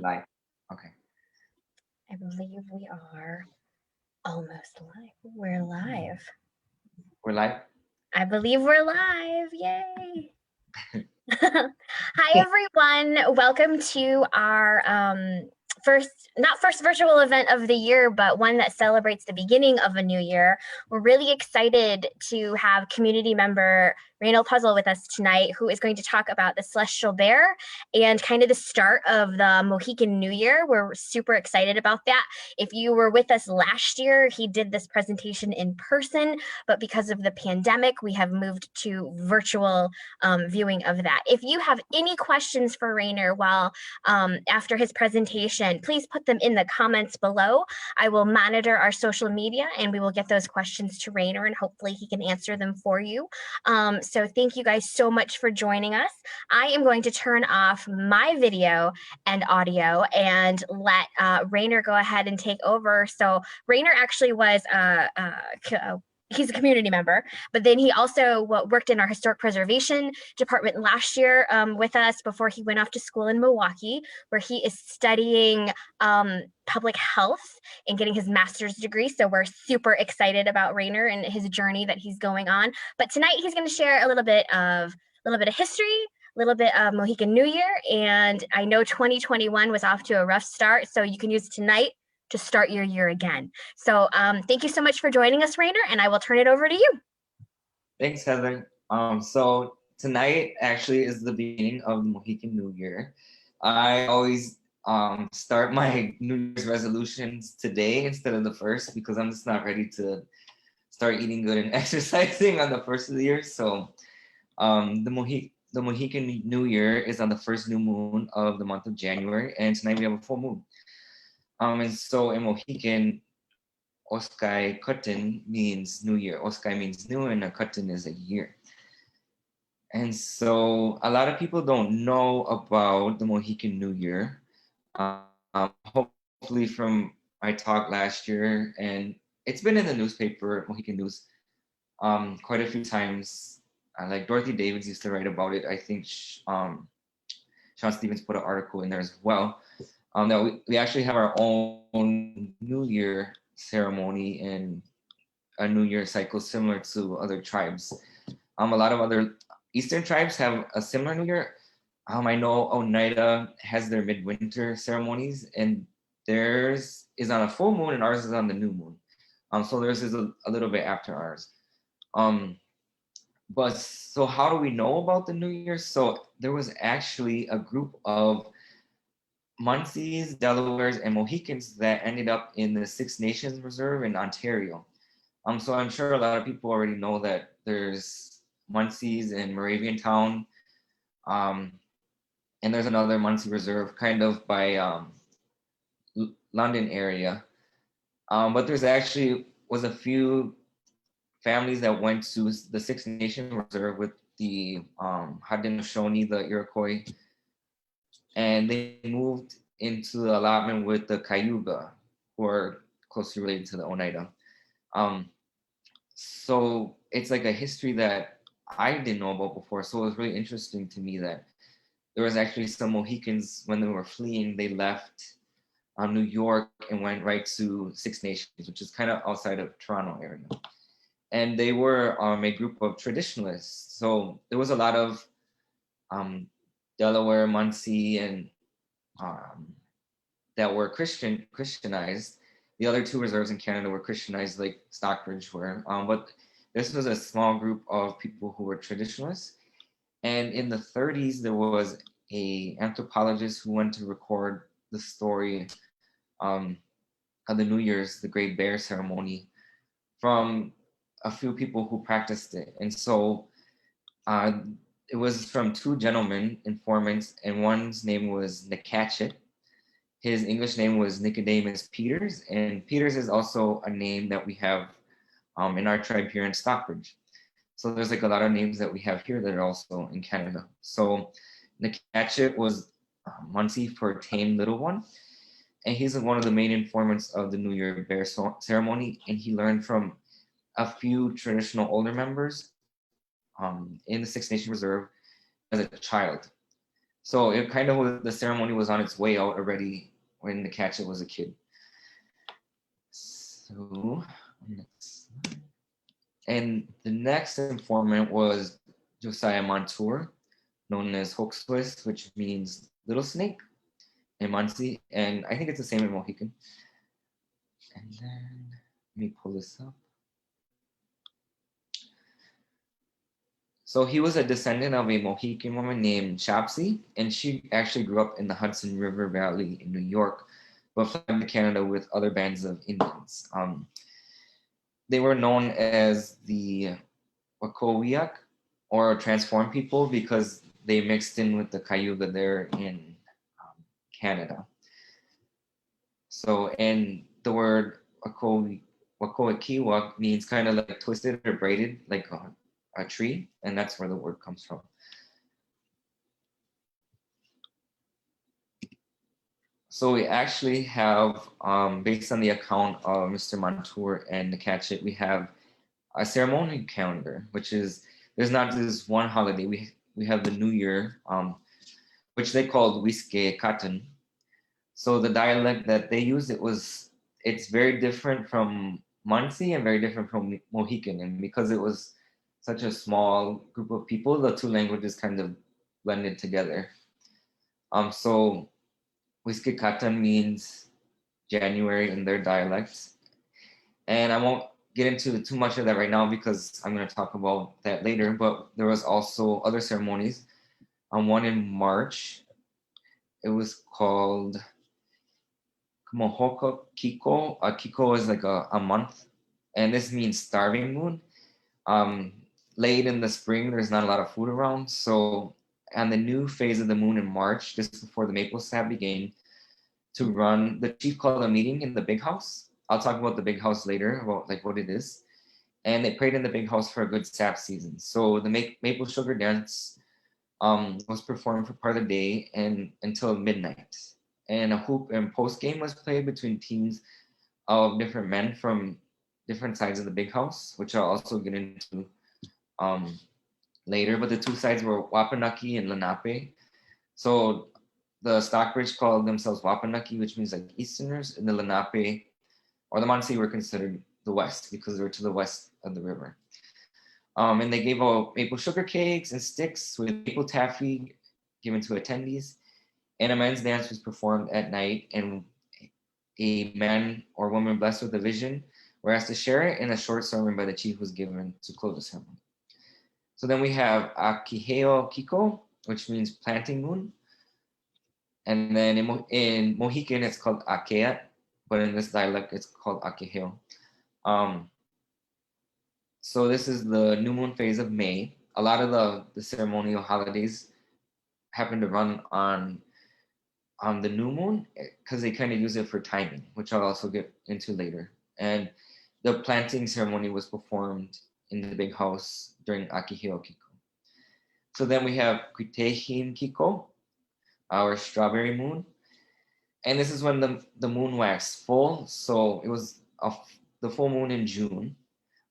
Live. Okay. I believe we are almost live. We're live. We're live. I believe we're live. Yay. Hi, everyone. Welcome to our first, not first virtual event of the year, but one that celebrates the beginning of a new year. We're really excited to have community member Rainer Posselt with us tonight, who is going to talk about the Celestial Bear and kind of the start of the Mohican New Year. We're super excited about that. If you were with us last year, he did this presentation in person, but because of the pandemic, we have moved to virtual viewing of that. If you have any questions for Rainer while after his presentation, please put them in the comments below. I will monitor our social media and we will get those questions to Rainer and hopefully he can answer them for you. So thank you guys so much for joining us. I am going to turn off my video and audio and let Rainer go ahead and take over. So Rainer actually was he's a community member, but then he also worked in our historic preservation department last year with us before he went off to school in Milwaukee, where he is studying public health and getting his master's degree. So we're super excited about Rainer and his journey that he's going on. But tonight he's going to share a little bit of history, a little bit of Mohican New Year, and I know 2021 was off to a rough start, so you can use tonight to start your year again. So thank you so much for joining us, Rainer, and I will turn it over to you. Thanks, Heather. So tonight actually is the beginning of the Mohican New Year. I always start my New Year's resolutions today instead of the first because I'm just not ready to start eating good and exercising on the first of the year. So the Mohican New Year is on the first new moon of the month of January, and tonight we have a full moon. And so in Mohican, Oskai Kuten means New Year. Oskai means new, and a Kuten is a year. And so a lot of people don't know about the Mohican New Year. Hopefully from my talk last year, and it's been in the newspaper, Mohican News, quite a few times. Like Dorothy Davids used to write about it. I think Sean Stevens put an article in there as well. That we actually have our own New Year ceremony and a New Year cycle similar to other tribes. A lot of other Eastern tribes have a similar New Year. I know Oneida has their midwinter ceremonies, and theirs is on a full moon, and ours is on the new moon. So theirs is a little bit after ours. But so how do we know about the New Year? So there was actually a group of Munsees, Delawares, and Mohicans that ended up in the Six Nations Reserve in Ontario. So I'm sure a lot of people already know that there's Munsees in Moravian Town, and there's another Munsee Reserve kind of by London area. But there's actually was a few families that went to the Six Nations Reserve with the Haudenosaunee, the Iroquois, and they moved into the allotment with the Cayuga, who are closely related to the Oneida. So it's like a history that I didn't know about before. So it was really interesting to me that there was actually some Mohicans, when they were fleeing, they left New York and went right to Six Nations, which is kind of outside of Toronto area. And they were a group of traditionalists. So there was a lot of Delaware, Munsee, and that were Christianized. The other two reserves in Canada were Christianized, like Stockbridge were. But this was a small group of people who were traditionalists. And in the 30s, there was an anthropologist who went to record the story of the New Year's, the Great Bear ceremony, from a few people who practiced it. And so it was from two gentlemen, informants, and one's name was Nakachet. His English name was Nicodemus Peters, and Peters is also a name that we have in our tribe here in Stockbridge. So there's like a lot of names that we have here that are also in Canada. So Nakachet was Munsee for Tame Little One, and he's one of the main informants of the New Year Bear ceremony, and he learned from a few traditional older members in the Six Nation Reserve as a child. So it kind of was, the ceremony was on its way out already when the Catchet was a kid. So next slide. And the next informant was Josiah Montour, known as Hook Swiss, which means little snake in Munsee. And I think it's the same in Mohican. And then let me pull this up. So he was a descendant of a Mohican woman named Shopsy, and she actually grew up in the Hudson River Valley in New York, but fled to Canada with other bands of Indians. They were known as the Wakowiak, or transformed people, because they mixed in with the Cayuga there in Canada. So, and the word Wakowikiwak means kind of like twisted or braided, like a tree, and that's where the word comes from. So we actually have, based on the account of Mr. Montour and the Catchet, we have a ceremonial calendar, which is, there's not just one holiday. We have the New Year, which they called Wiske Katan. So the dialect that they used, it's very different from Munsee and very different from Mohican. And because it was such a small group of people, the two languages kind of blended together. So Wiske Katan means January in their dialects. And I won't get into too much of that right now because I'm going to talk about that later. But there was also other ceremonies. One in March. It was called Mohoka Kiko. Kiko is like a month, and this means starving moon. Late in the spring, there's not a lot of food around. So on the new phase of the moon in March, just before the maple sap began to run, the chief called a meeting in the big house. I'll talk about the big house later, about like what it is. And they prayed in the big house for a good sap season. So the maple sugar dance was performed for part of the day and until midnight. And a hoop and post game was played between teams of different men from different sides of the big house, which I'll also get into later. But the two sides were Wapanaki and Lenape. So the Stockbridge called themselves Wapanaki, which means like Easterners, and the Lenape or the Munsee were considered the West because they were to the west of the river. And they gave out maple sugar cakes and sticks with maple taffy given to attendees. And a men's dance was performed at night, and a man or woman blessed with a vision were asked to share it, and a short sermon by the chief was given to close the ceremony. So then we have Akiheo Kiko, which means planting moon. And then in Mohican, it's called Akea, but in this dialect, it's called Akiheo. So this is the new moon phase of May. A lot of the ceremonial holidays happen to run on the new moon because they kind of use it for timing, which I'll also get into later. And the planting ceremony was performed in the big house during Akiheo Kiko. So then we have Kuitehin Kiko, our strawberry moon. And this is when the moon waxed full. So it was the full moon in June,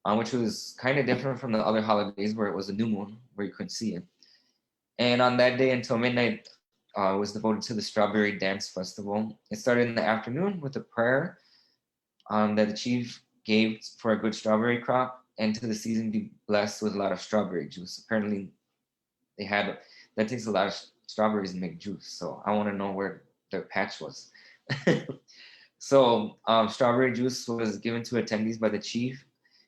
which was kind of different from the other holidays where it was a new moon where you couldn't see it. And on that day until midnight, was devoted to the Strawberry Dance Festival. It started in the afternoon with a prayer that the chief gave for a good strawberry crop and to the season be blessed with a lot of strawberry juice. Apparently, that takes a lot of strawberries to make juice. So I want to know where their patch was. So strawberry juice was given to attendees by the chief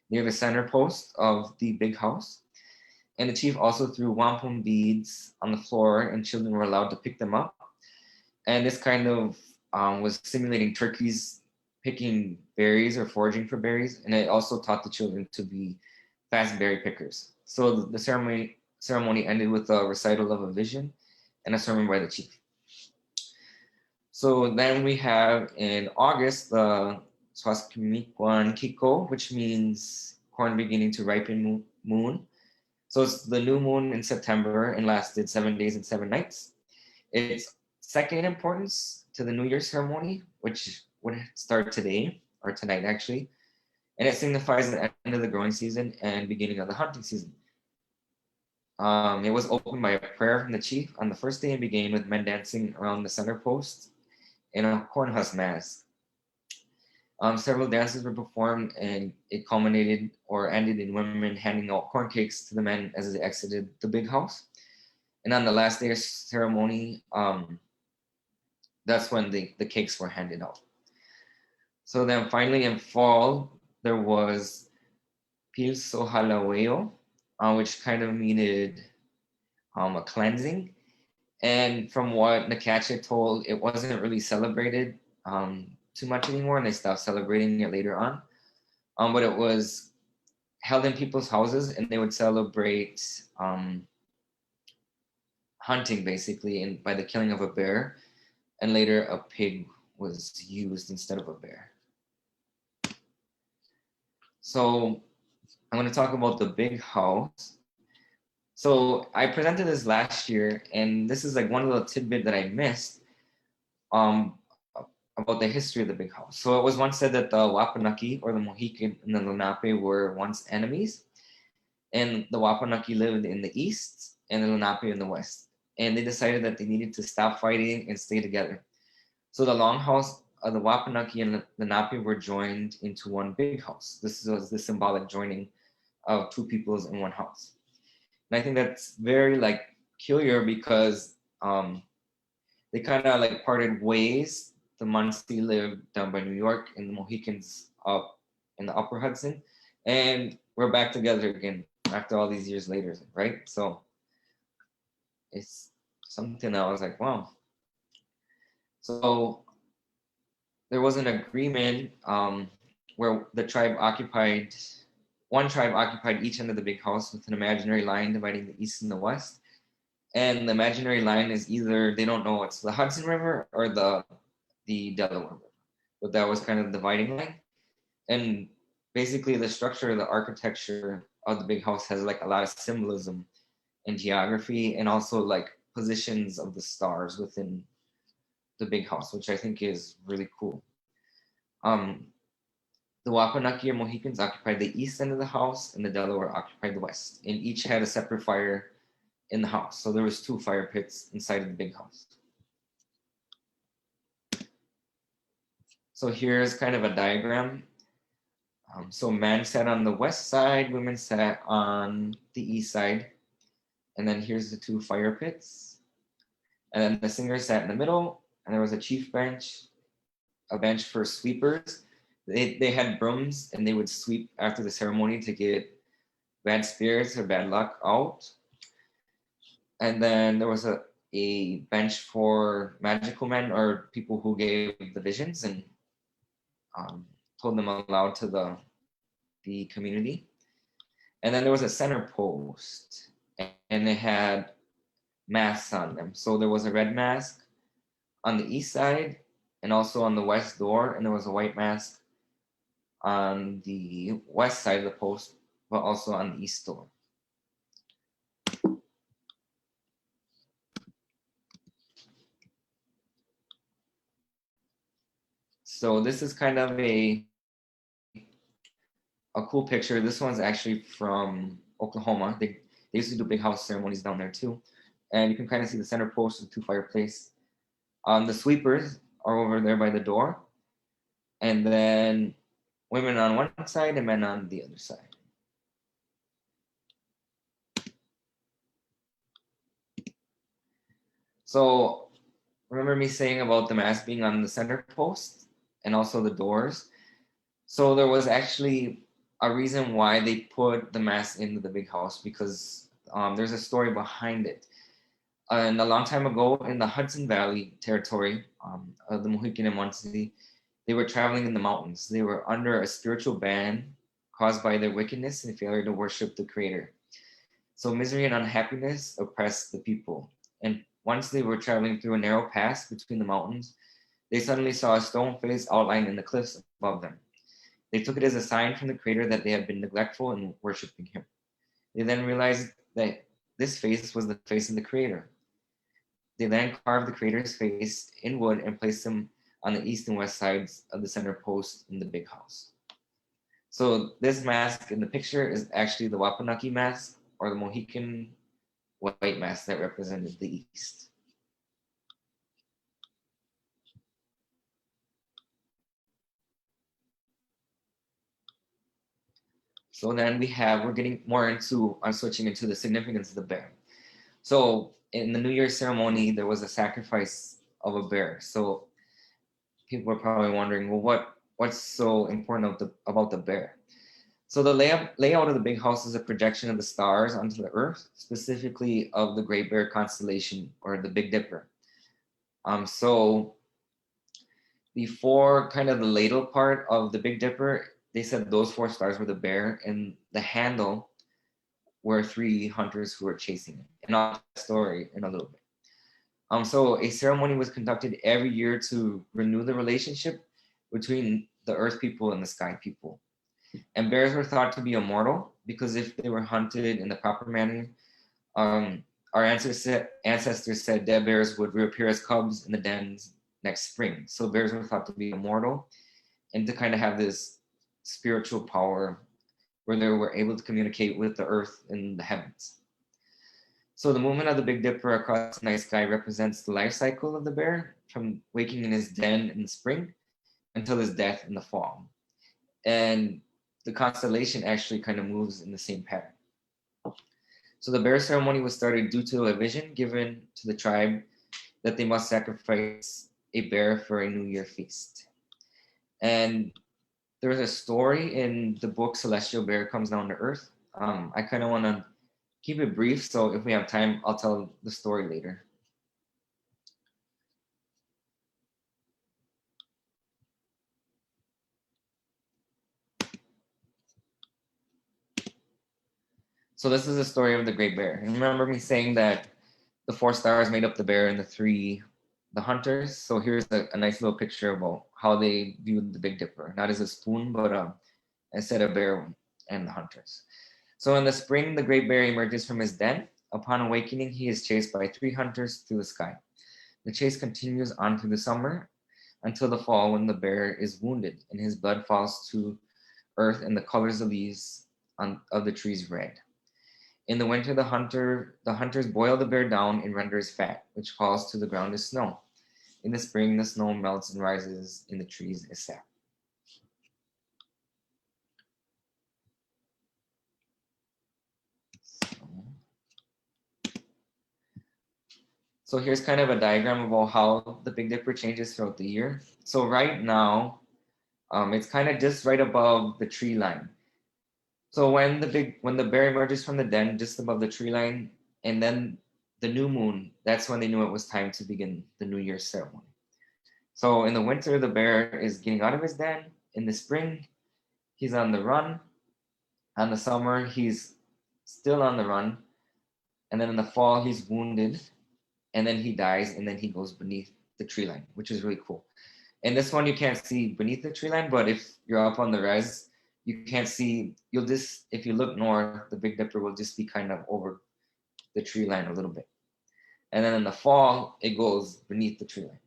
near the center post of the big house. And the chief also threw wampum beads on the floor, and children were allowed to pick them up. And this kind of was simulating turkeys picking berries or foraging for berries. And it also taught the children to be fast berry pickers. So the ceremony ended with a recital of a vision and a sermon by the chief. So then we have in August the Swaskimikwan Kiko, which means corn beginning to ripen moon. So it's the new moon in September and lasted 7 days and 7 nights. It's second in importance to the New Year ceremony, which would start today or tonight actually. And it signifies the end of the growing season and beginning of the hunting season. It was opened by a prayer from the chief on the first day and began with men dancing around the center post in a cornhusk mass. Several dances were performed and it culminated or ended in women handing out corn cakes to the men as they exited the big house. And on the last day of ceremony, that's when the cakes were handed out. So then finally in fall, there was Pilsohalaweo, which kind of meaning a cleansing. And from what Nakache told, it wasn't really celebrated too much anymore, and they stopped celebrating it later on. But it was held in people's houses, and they would celebrate hunting basically, and by the killing of a bear, and later a pig was used instead of a bear. So I'm going to talk about the big house. So I presented this last year, and this is like one little tidbit that I missed about the history of the big house. So it was once said that the Wapanaki or the Mohican and the Lenape were once enemies, and the Wapanaki lived in the east and the Lenape in the west. And they decided that they needed to stop fighting and stay together. So the longhouse of the Wapanaki and the Lenape were joined into one big house. This was the symbolic joining of two peoples in one house. And I think that's very like peculiar because they kind of like parted ways. The Munsee lived down by New York and the Mohicans up in the upper Hudson. And we're back together again after all these years later, right? So it's something that I was like, wow. So there was an agreement where the tribe occupied, one tribe occupied each end of the big house with an imaginary line dividing the east and the west. And the imaginary line is either, they don't know it's the Hudson River or the Delaware River. But that was kind of the dividing line. And basically the structure, the architecture of the big house has like a lot of symbolism and geography and also like positions of the stars within the big house, which I think is really cool. The Wapanaki or Mohicans occupied the east end of the house and the Delaware occupied the west, and each had a separate fire in the house. So there was two fire pits inside of the big house. So here's kind of a diagram. So men sat on the west side, women sat on the east side. And then here's the two fire pits. And then the singers sat in the middle, and there was a chief bench, a bench for sweepers. They had brooms and they would sweep after the ceremony to get bad spirits or bad luck out. And then there was a bench for magical men or people who gave the visions and told them aloud to the community. And then there was a center post and they had masks on them. So there was a red mask on the east side and also on the west door, and there was a white mask on the west side of the post, but also on the east door. So this is kind of a cool picture. This one's actually from Oklahoma. They used to do big house ceremonies down there too. And you can kind of see the center post with two fireplaces. The sweepers are over there by the door. And then women on one side and men on the other side. So remember me saying about the mask being on the center post and also the doors. So there was actually a reason why they put the mask into the big house because there's a story behind it. And a long time ago in the Hudson Valley territory of the Mohican and Munsee, they were traveling in the mountains. They were under a spiritual ban caused by their wickedness and failure to worship the Creator. So misery and unhappiness oppressed the people. And once they were traveling through a narrow pass between the mountains, they suddenly saw a stone face outlined in the cliffs above them. They took it as a sign from the Creator that they had been neglectful in worshiping Him. They then realized that this face was the face of the Creator. They then carved the Creator's face in wood and placed him on the east and west sides of the center post in the big house. So this mask in the picture is actually the Wapanaki mask or the Mohican white mask that represented the east. So then we're getting more into, I'm switching into the significance of the bear. So in the New Year ceremony, there was a sacrifice of a bear. So people are probably wondering, well, what's so important about the bear? So the layout of the big house is a projection of the stars onto the earth, specifically of the Great Bear constellation or the Big Dipper. So before kind of the ladle part of the Big Dipper, they said those 4 stars were the bear, and the handle were 3 hunters who were chasing it. And I'll tell the story in a little bit. So a ceremony was conducted every year to renew the relationship between the earth people and the sky people. And bears were thought to be immortal because if they were hunted in the proper manner, our ancestors said dead bears would reappear as cubs in the dens next spring. So bears were thought to be immortal and to kind of have this spiritual power where they were able to communicate with the earth and the heavens. So the movement of the Big Dipper across the night sky represents the life cycle of the bear from waking in his den in the spring until his death in the fall. And the constellation actually kind of moves in the same pattern. So the bear ceremony was started due to a vision given to the tribe that they must sacrifice a bear for a New Year feast. And there's a story in the book Celestial Bear Comes Down to Earth. I kind of want to keep it brief, so if we have time, I'll tell the story later. So this is the story of the Great Bear. And remember me saying that the 4 stars made up the bear and the hunters. So here's a nice little picture about how they viewed the Big Dipper, not as a spoon, but instead a bear and the hunters. So in the spring, the Great Bear emerges from his den. Upon awakening, he is chased by 3 hunters through the sky. The chase continues on through the summer until the fall when the bear is wounded and his blood falls to earth and the colors of leaves of the trees red. In the winter, the hunters boil the bear down and render his fat, which falls to the ground as snow. In the spring, the snow melts and rises in the trees as sap. So here's kind of a diagram about how the Big Dipper changes throughout the year. So right now, it's kind of just right above the tree line. So when the bear emerges from the den just above the tree line, and then the new moon, that's when they knew it was time to begin the New Year's ceremony. So in the winter, the bear is getting out of his den. In the spring, he's on the run. On the summer, he's still on the run. And then in the fall, he's wounded. And then he dies, and then he goes beneath the tree line, which is really cool. And this one you can't see beneath the tree line, but if you're up on the res, you can't see, if you look north, the Big Dipper will just be kind of over the tree line a little bit. And then in the fall, it goes beneath the tree line.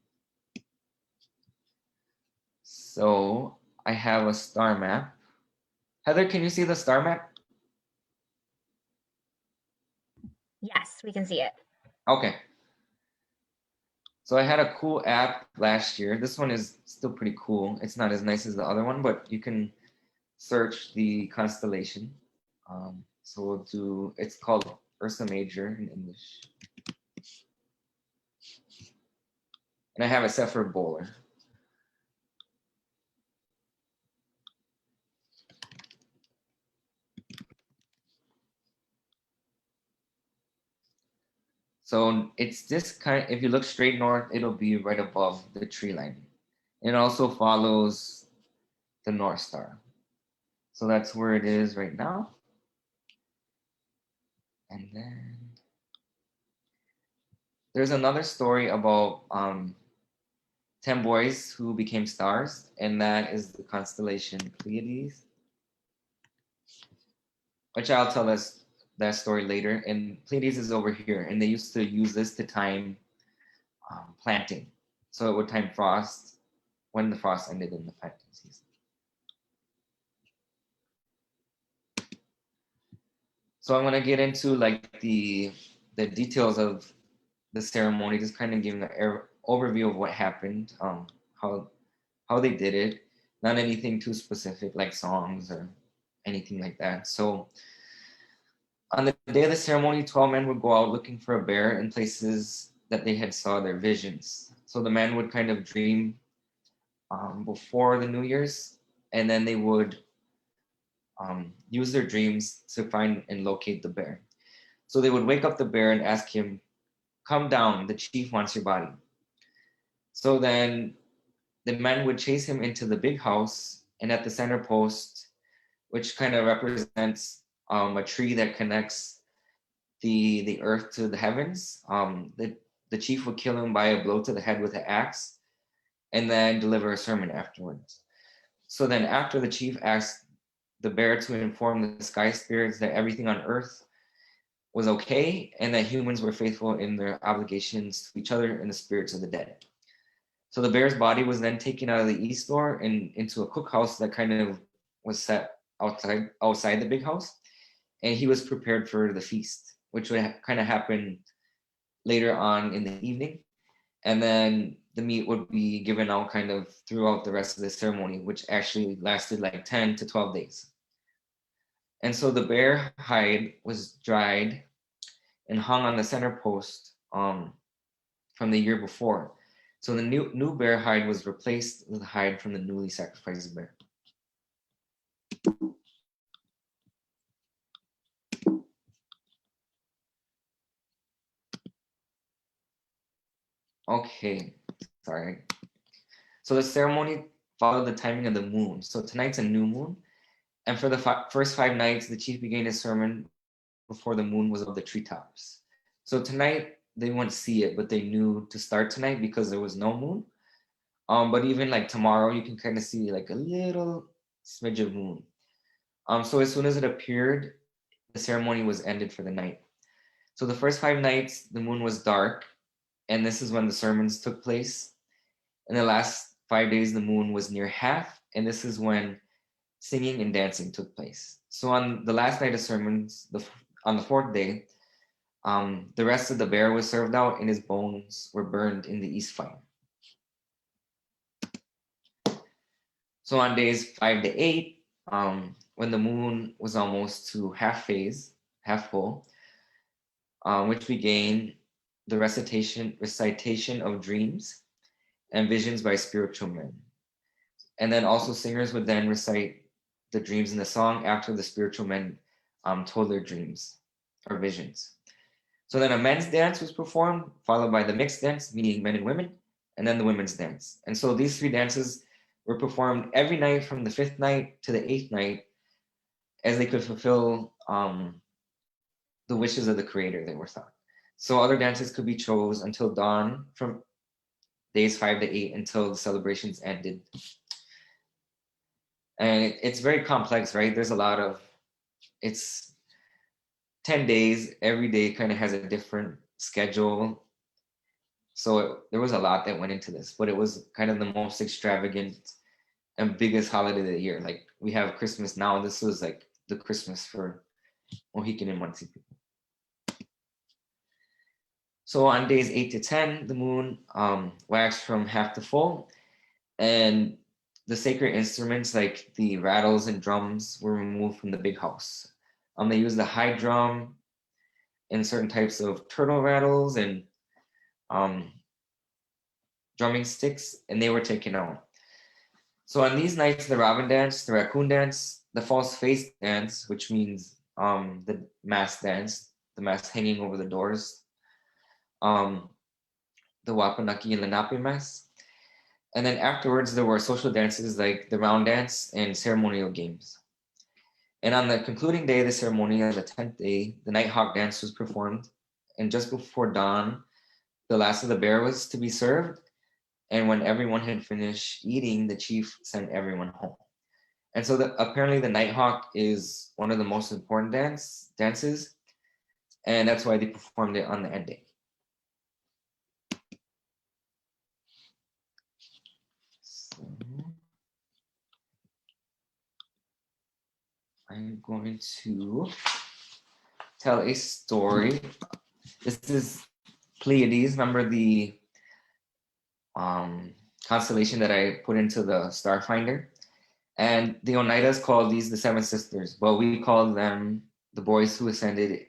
So I have a star map. Heather, can you see the star map? Yes, we can see it. Okay. So I had a cool app last year. This one is still pretty cool. It's not as nice as the other one, but you can search the constellation. So it's called Ursa Major in English. And I have it set for Bowler. So it's this kind, if you look straight north, it'll be right above the tree line. It also follows the North Star. So that's where it is right now. And then there's another story about 10 boys who became stars, and that is the constellation Pleiades, which I'll tell us that story later. And Pleiades is over here, and they used to use this to time planting. So it would time frost when the frost ended in the planting season. So I'm going to get into like the the details of the ceremony, just kind of giving an overview of what happened, how they did it, not anything too specific like songs or anything like that. So on the day of the ceremony, 12 men would go out looking for a bear in places that they had saw their visions. So the men would kind of dream before the New Year's, and then they would use their dreams to find and locate the bear. So they would wake up the bear and ask him, "Come down, the chief wants your body." So then the men would chase him into the big house, and at the center post, which kind of represents a tree that connects the earth to the heavens, the chief would kill him by a blow to the head with an axe, and then deliver a sermon afterwards. So then after the chief asked the bear to inform the sky spirits that everything on earth was okay and that humans were faithful in their obligations to each other and the spirits of the dead. So the bear's body was then taken out of the east door and into a cookhouse that kind of was set outside the big house, and he was prepared for the feast, which would kind of happen later on in the evening. And then the meat would be given out kind of throughout the rest of the ceremony, which actually lasted like 10 to 12 days. And so the bear hide was dried and hung on the center post from the year before. So the new bear hide was replaced with hide from the newly sacrificed bear. Okay, sorry. So the ceremony followed the timing of the moon. So tonight's a new moon. And for the first 5 nights, the chief began his sermon before the moon was above the treetops. So tonight, they wouldn't see it, but they knew to start tonight because there was no moon. But even like tomorrow, you can kind of see like a little smidge of moon. So as soon as it appeared, the ceremony was ended for the night. So the first 5 nights, the moon was dark, and this is when the sermons took place. In the last 5 days, the moon was near half, and this is when singing and dancing took place. So on the last night of sermons, on the 4th day, the rest of the bear was served out, and his bones were burned in the east fire. So on days 5 to 8, when the moon was almost to half phase, half full, which began the recitation of dreams and visions by spiritual men. And then also singers would then recite the dreams in the song after the spiritual men told their dreams or visions. So then a men's dance was performed, followed by the mixed dance, meaning men and women, and then the women's dance. And so these 3 dances were performed every night from the 5th night to the 8th night as they could fulfill the wishes of the creator, they were thought. So other dances could be chose until dawn from days 5 to 8 until the celebrations ended. And it's very complex, right? There's a lot of, it's 10 days, every day kind of has a different schedule. So there was a lot that went into this, but it was kind of the most extravagant and biggest holiday of the year. Like we have Christmas now, this was like the Christmas for Mohican and Munsee people. So on days 8 to 10, the moon waxed from half to full, and the sacred instruments like the rattles and drums were removed from the big house. They used the high drum and certain types of turtle rattles and drumming sticks, and they were taken out. So on these nights, the robin dance, the raccoon dance, the false face dance, which means the mask dance, the mask hanging over the doors, the Wapanaki and Lenape mask. And then afterwards, there were social dances like the round dance and ceremonial games. And on the concluding day of the ceremony, on the 10th day, the Nighthawk dance was performed. And just before dawn, the last of the bear was to be served. And when everyone had finished eating, the chief sent everyone home. And so apparently the Nighthawk is one of the most important dances. And that's why they performed it on the end day. I'm going to tell a story This is Pleiades. Remember the constellation that I put into the star finder? And the Oneidas call these the Seven Sisters, but we call them the boys who ascended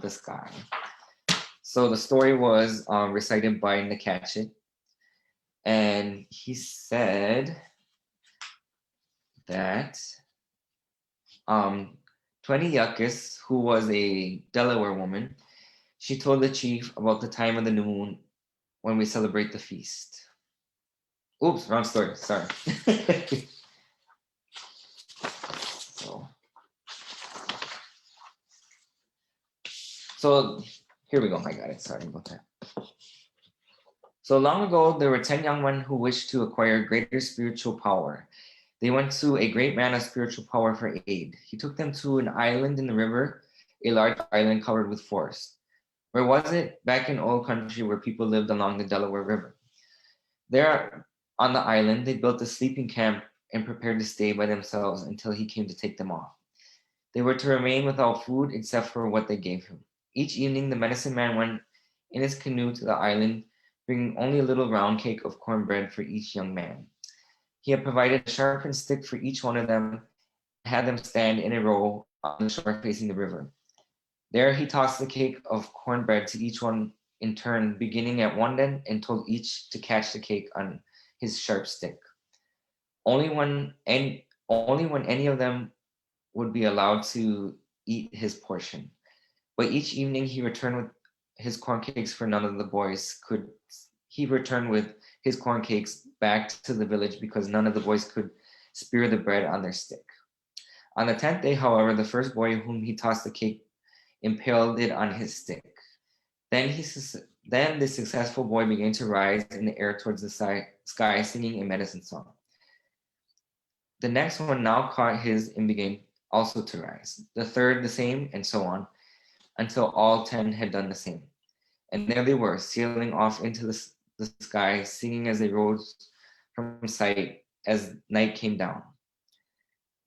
the sky. So the story was recited by Nakachet, and he said that 20 Yuccas, who was a Delaware woman, she told the chief about the time of the new moon when we celebrate the feast. Oops, wrong story, sorry. So here we go, I got it, sorry about that. So long ago, there were 10 young men who wished to acquire greater spiritual power. They went to a great man of spiritual power for aid. He took them to an island in the river, a large island covered with forest. Where was it? Back in old country where people lived along the Delaware River. There on the island, they built a sleeping camp and prepared to stay by themselves until he came to take them off. They were to remain without food except for what they gave him. Each evening, the medicine man went in his canoe to the island, bringing only a little round cake of cornbread for each young man. He had provided a sharpened stick for each one of them and had them stand in a row on the shore facing the river. There he tossed the cake of cornbread to each one in turn, beginning at one end, and told each to catch the cake on his sharp stick. Only when any of them would be allowed to eat his portion. But each evening he returned with his corn cakes, for none of the boys could. He returned with his corn cakes back to the village because none of the boys could spear the bread on their stick. On the 10th day, however, the first boy whom he tossed the cake impaled it on his stick. Then the successful boy began to rise in the air towards the sky, singing a medicine song. The next one now caught his and began also to rise. The third the same, and so on, until all 10 had done the same. And there they were, sailing off into the sky, singing as they rose from sight as night came down.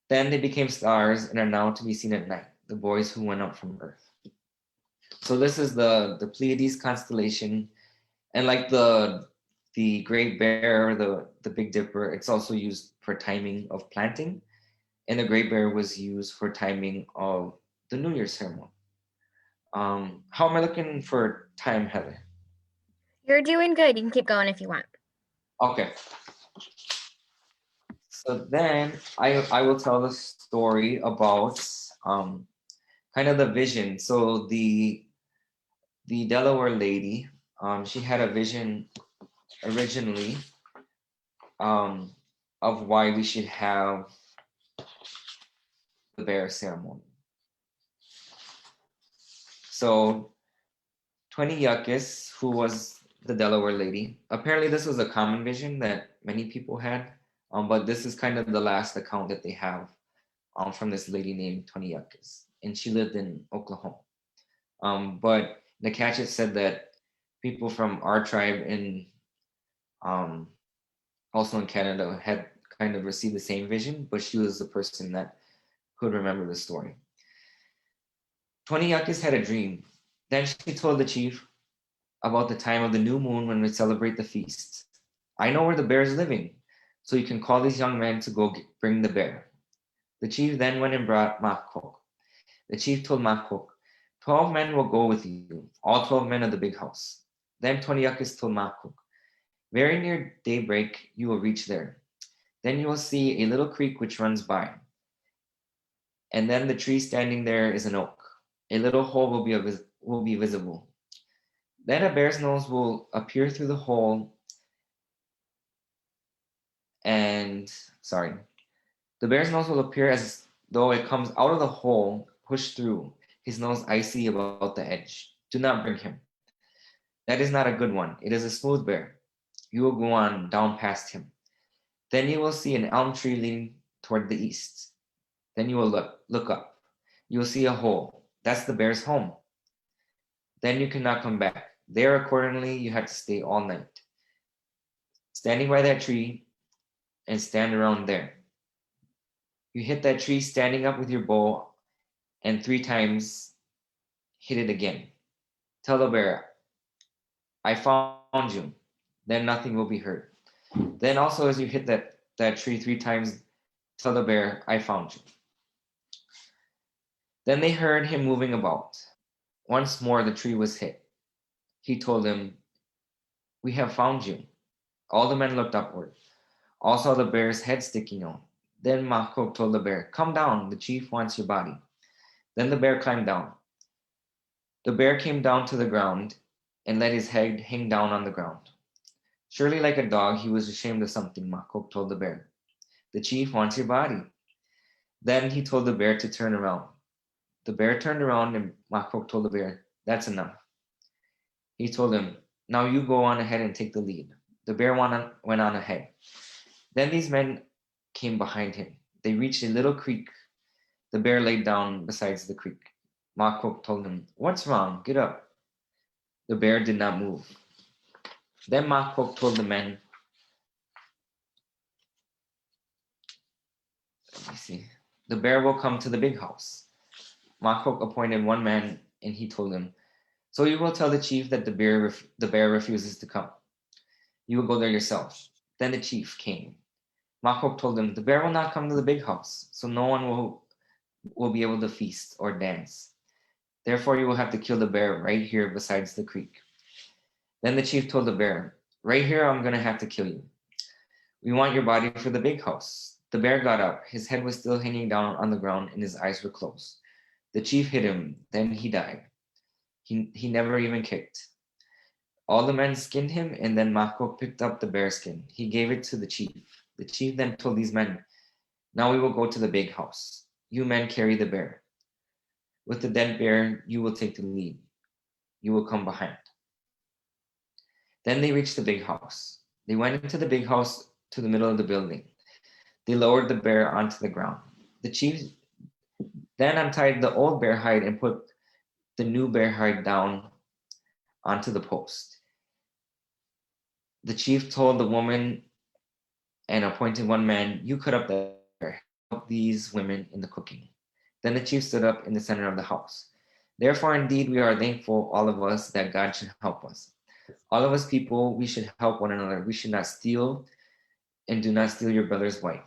Then they became stars and are now to be seen at night, the boys who went up from earth. So this is the Pleiades constellation, and like the Great Bear, the Big Dipper, it's also used for timing of planting, and the Great Bear was used for timing of the New Year ceremony. How am I looking for time, Heather? You're doing good. You can keep going if you want. Okay. So then I will tell the story about kind of the vision. So the Delaware lady, she had a vision originally of why we should have the bear ceremony. So 20 Yuccas, who was the Delaware lady, apparently this was a common vision that many people had, but this is kind of the last account that they have from this lady named 20 Yuccas, and she lived in Oklahoma. But Nakachet said that people from our tribe in also in Canada had kind of received the same vision, but she was the person that could remember the story. 20 Yuccas had a dream. Then she told the chief about the time of the new moon when we celebrate the feast. I know where the bear is living, so you can call these young men to go bring the bear. The chief then went and brought Makok. The chief told Makok, 12 men will go with you, all 12 men of the big house. Then 20 Yuccas told Makok, very near daybreak, you will reach there. Then you will see a little creek which runs by. And then the tree standing there is an oak. A little hole will be visible. Then a bear's nose will appear through the hole the bear's nose will appear as though it comes out of the hole, pushed through, his nose icy about the edge. Do not bring him. That is not a good one. It is a smooth bear. You will go on down past him. Then you will see an elm tree leaning toward the east. Then you will look up. You will see a hole. That's the bear's home. Then you cannot come back. There, accordingly, you have to stay all night. Standing by that tree and stand around there. You hit that tree standing up with your bow and 3 times hit it again. Tell the bear, I found you. Then nothing will be hurt. Then also as you hit that tree 3 times, tell the bear, I found you. Then they heard him moving about. Once more the tree was hit. He told them, we have found you. All the men looked upward. All saw the bear's head sticking out. Then Makok told the bear, come down, the chief wants your body. Then the bear climbed down. The bear came down to the ground and let his head hang down on the ground. Surely like a dog, he was ashamed of something, Makok told the bear. The chief wants your body. Then he told the bear to turn around. The bear turned around and Makok told the bear, that's enough. He told him, now you go on ahead and take the lead. The bear went on ahead. Then these men came behind him. They reached a little creek. The bear laid down beside the creek. Makok told him, what's wrong? Get up. The bear did not move. Then Makok told the men, let me see, the bear will come to the big house. Makok appointed one man and he told him, so you will tell the chief that the bear refuses to come. You will go there yourself. Then the chief came. Makok told him, the bear will not come to the big house, so no one will be able to feast or dance. Therefore, you will have to kill the bear right here beside the creek. Then the chief told the bear, right here, I'm going to have to kill you. We want your body for the big house. The bear got up. His head was still hanging down on the ground and his eyes were closed. The chief hit him. Then he died. He never even kicked. All the men skinned him, and then Makok picked up the bear skin. He gave it to the chief. The chief then told these men, now we will go to the big house. You men carry the bear. With the dead bear, you will take the lead. You will come behind. Then they reached the big house. They went into the big house to the middle of the building. They lowered the bear onto the ground. The chief then untied the old bear hide and put the new bear hide down onto the post. The chief told the woman and appointed one man, you cut up the bear, help these women in the cooking. Then the chief stood up in the center of the house. Therefore, indeed, we are thankful, all of us, that God should help us. All of us people, we should help one another. We should not steal, and do not steal your brother's wife.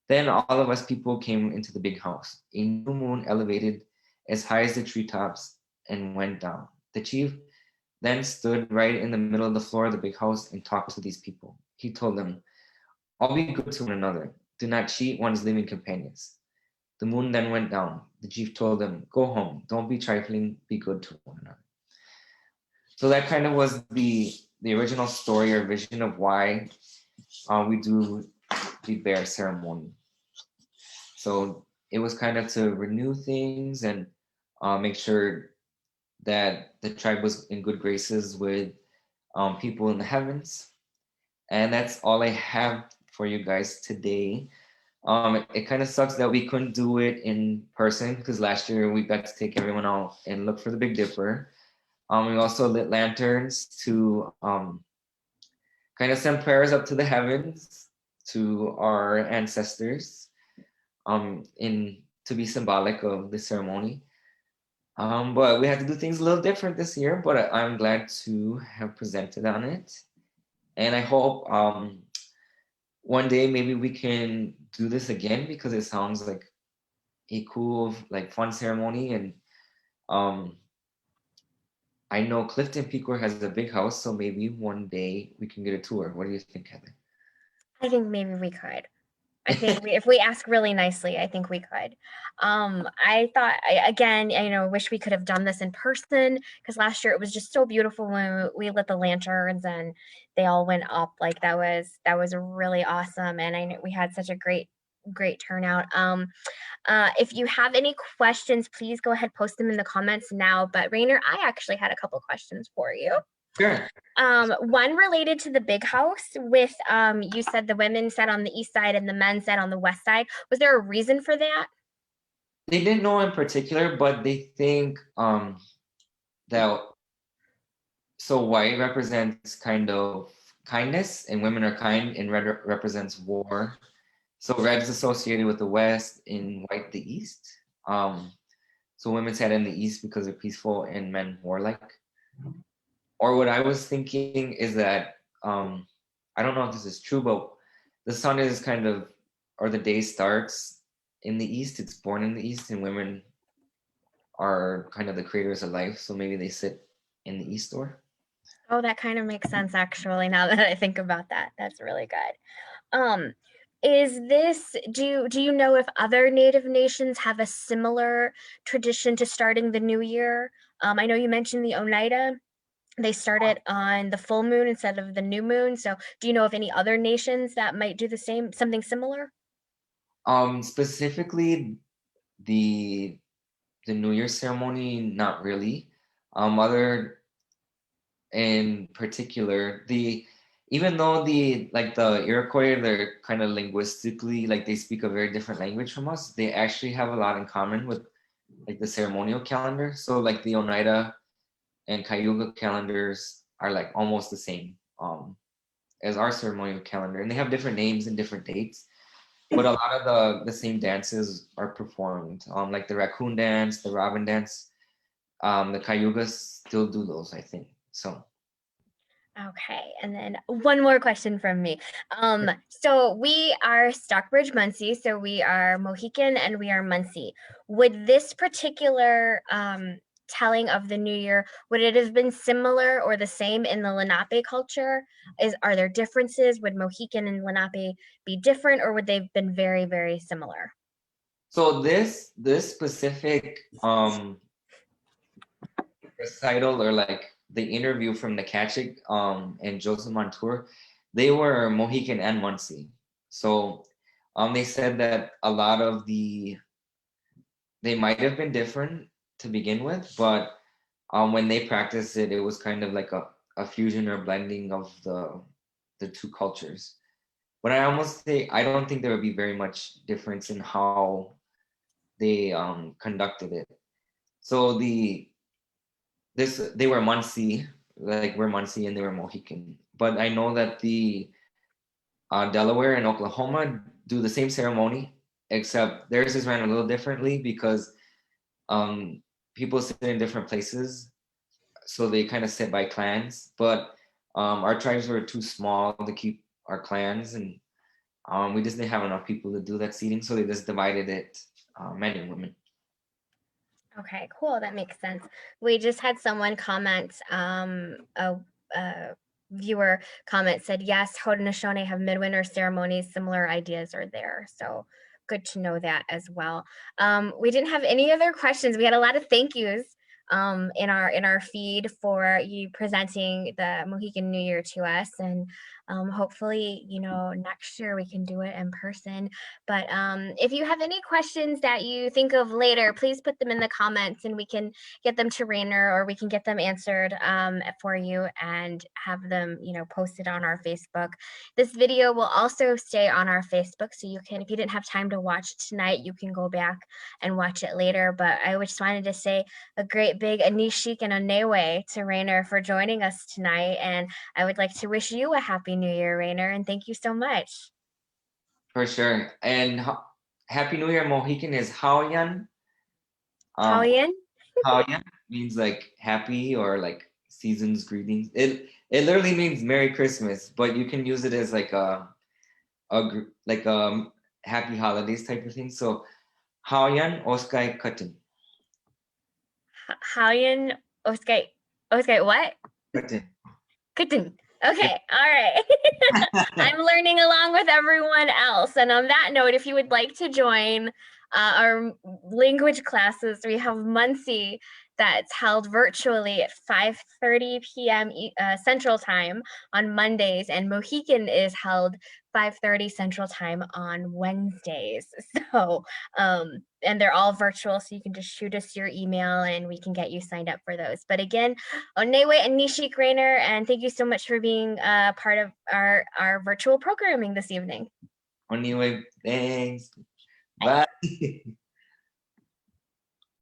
Then all of us people came into the big house. A new moon elevated as high as the treetops and went down. The chief then stood right in the middle of the floor of the big house and talked to these people. He told them, all be good to one another. Do not cheat one's living companions. The moon then went down. The chief told them, go home. Don't be trifling. Be good to one another. So that kind of was the original story or vision of why we do the bear ceremony. So it was kind of to renew things and make sure that the tribe was in good graces with people in the heavens. And that's all I have for you guys today. It kind of sucks that we couldn't do it in person because last year we got to take everyone out and look for the Big Dipper. We also lit lanterns to kind of send prayers up to the heavens to our ancestors to be symbolic of the ceremony. But we had to do things a little different this year, but I'm glad to have presented on it. And I hope one day maybe we can do this again because it sounds like a cool, like fun ceremony. And I know Clifton Peacock has a big house, so maybe one day we can get a tour. What do you think, Heather? I think maybe we could. I think if we ask really nicely, I think we could. I thought, again, wish we could have done this in person because last year it was just so beautiful when we lit the lanterns and they all went up. Like that was really awesome, and I know we had such a great turnout. If you have any questions, please go ahead, post them in the comments now. But Rainer, I actually had a couple questions for you. Sure. One related to the big house with you said the women sat on the east side and the men sat on the west side. Was there a reason for that? They didn't know in particular, but they think that so white represents kind of kindness and women are kind, and red represents war. So red is associated with the west and white the east. So women sat in the east because they're peaceful and men warlike. or what I was thinking is that I don't know if this is true, but the sun is kind of, or the day starts in the east. It's born in the east, and women are kind of the creators of life. So maybe they sit in the east door. Oh, that kind of makes sense actually, now that I think about that. That's really good. Is this, do you know if other Native nations have a similar tradition to starting the new year? I know you mentioned the Oneida. They start it on the full moon instead of the new moon. So do you know of any other nations that might do the same, something similar? Specifically the New Year ceremony, not really. Other in particular, the even though the like the Iroquois, they're kind of linguistically like they speak a very different language from us. They actually have a lot in common with like the ceremonial calendar. So like the Oneida and Cayuga calendars are like almost the same as our ceremonial calendar, and they have different names and different dates. But a lot of the same dances are performed, like the raccoon dance, the robin dance. The Cayugas still do those, I think. So Okay, and then one more question from me. So we are Stockbridge-Munsee, so we are Mohican and we are Munsee. Would this particular telling of the new year, would it have been similar or the same in the Lenape culture? Are there differences? Would Mohican and Lenape be different, or would they have been very, very similar? so this specific recital, or like the interview from the Kachik and Josiah Montour, they were Mohican and Munsee. So they said that a lot of they might have been different to begin with, but when they practiced it, it was kind of like a fusion or blending of the two cultures. But I almost say I don't think there would be very much difference in how they conducted it. So they were Munsee, like we're Munsee, and they were Mohican. But I know that the Delaware and Oklahoma do the same ceremony, except theirs is ran a little differently because um, people sit in different places, so they kind of sit by clans. But our tribes were too small to keep our clans, and we just didn't have enough people to do that seating, so they just divided it, men and women. Okay, cool. That makes sense. We just had someone comment, a viewer comment said, yes, Haudenosaunee have midwinter ceremonies, similar ideas are there. So good to know that as well. We didn't have any other questions. We had a lot of thank yous in our feed for you presenting the Mohican New Year to us. And hopefully, next year we can do it in person. But if you have any questions that you think of later, please put them in the comments and we can get them to Rainer, or we can get them answered for you and have them, posted on our Facebook. This video will also stay on our Facebook, so you can, if you didn't have time to watch it tonight, you can go back and watch it later. But I just wanted to say a great big Anishik and Onewe to Rainer for joining us tonight. And I would like to wish you a happy new year, Rainer, and thank you so much. For sure. And Happy New Year Mohican is Hauyan. Hawaiian? Hauyan means like happy or like season's greetings. It literally means Merry Christmas, but you can use it as like like happy holidays type of thing. So Hauyan Oskai Katan. Hawaiian Oskai what? Katan. Kitten. Okay, all right. I'm learning along with everyone else. And on that note, if you would like to join our language classes, we have Munsee that's held virtually at 5:30 p.m. Central Time on Mondays, and Mohican is held 5:30 Central Time on Wednesdays. So, and they're all virtual, so you can just shoot us your email and we can get you signed up for those. But again, Onewe and Nishik Rainer, and thank you so much for being part of our virtual programming this evening. Anyway, thanks. Bye.